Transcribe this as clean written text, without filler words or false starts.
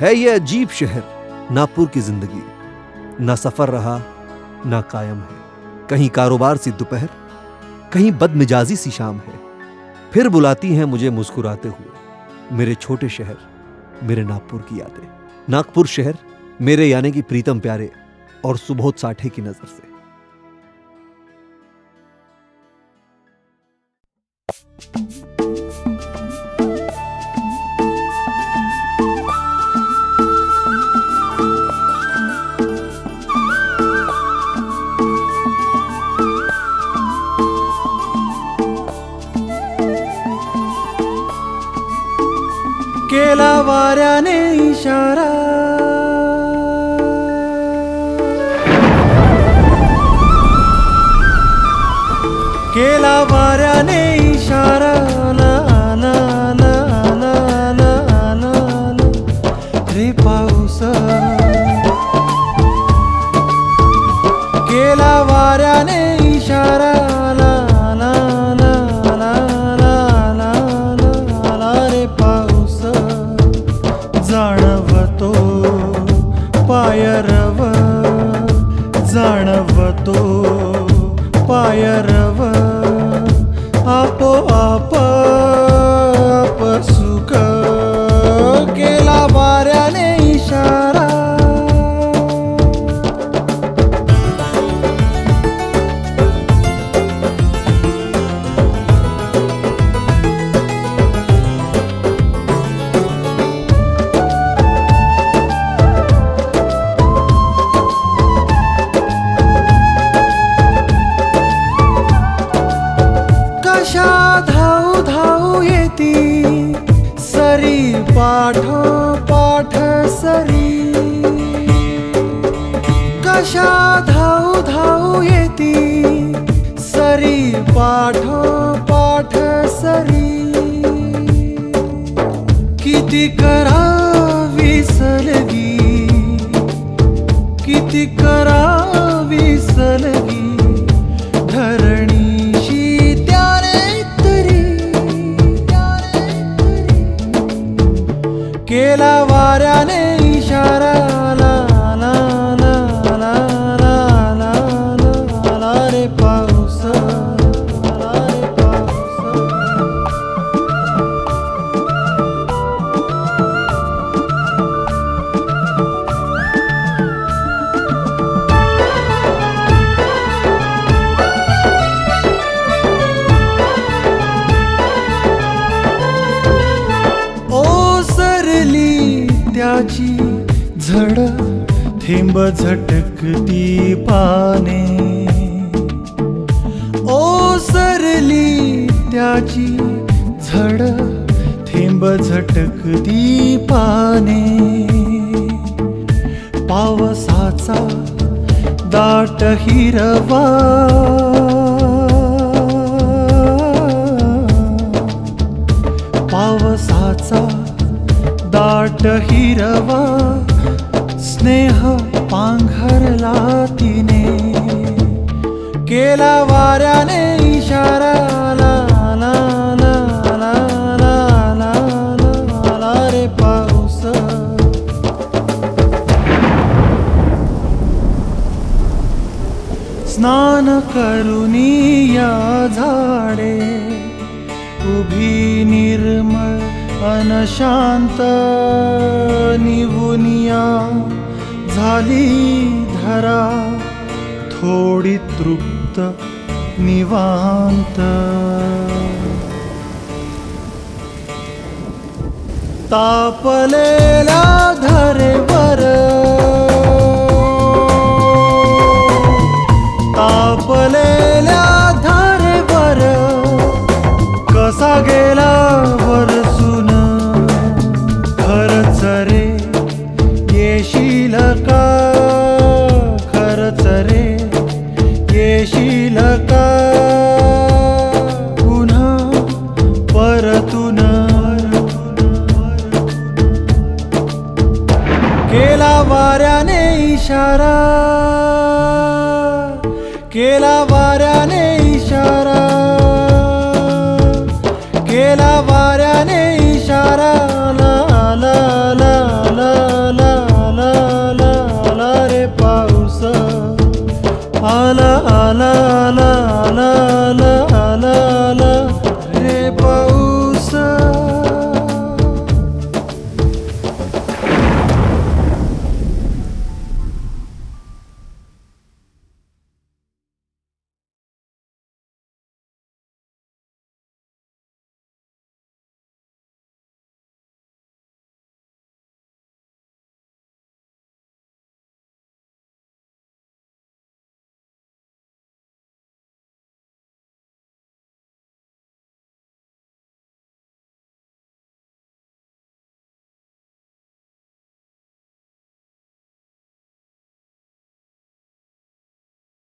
है ये अजीब शहर नागपुर की जिंदगी, ना सफर रहा ना कायम है। कहीं कारोबार सी दोपहर, कहीं बदमिजाजी सी शाम है। फिर बुलाती हैं मुझे मुस्कुराते हुए मेरे छोटे शहर, मेरे नागपुर की यादें। नागपुर शहर मेरे यानी कि प्रीतम प्यारे और सुबोध साठे की नजर से। केला वाऱ्याने इशारा, केला वाऱ्याने इशारा, ला ला ला ला ला ला रे पाऊस। केला वाऱ्याने इशारा, ला ला ला ला ला ला रे पाऊस। जाणवतो पायरव, जाणवतो पायरव, आपोआप सुख। केला वाऱ्याने इशारा, कशा धाऊ धाऊ येती सरी, पाठ पाठ सरी। कशा धाऊ धाऊ येती सरी, पाठ पाठ सरी। किती करावी सलगी, किती करावी सलगी, धरणीशी केला वाऱ्याने इशारा, ला ला ला ला ला ला ला रे पाऊस, ला रे पाऊस। त्याची झड थेंब झटकती पाने, ओसरली त्याची झड थेंब झटकती पाने। पावसाचा दाट हिरवा, पावसाचा दाट हिरवा, स्नेह पांघरला तिने। केला वाऱ्याने इशारा, ला ला ला ला ला ला ला रे पाऊस। स्नान करुनी या झाडे, उभी निर्मळ अनशांत निवुनिया झाली धरा, थोडी तृप्त निवांत। तापलेल्या धरेवर, तापलेल्या धरेवर, कसा गेला वरसून। खरच रे येशील का, खरच रे येशील का, पुन्हा परतून। केला वाऱ्याने इशारा, केला वाऱ्याने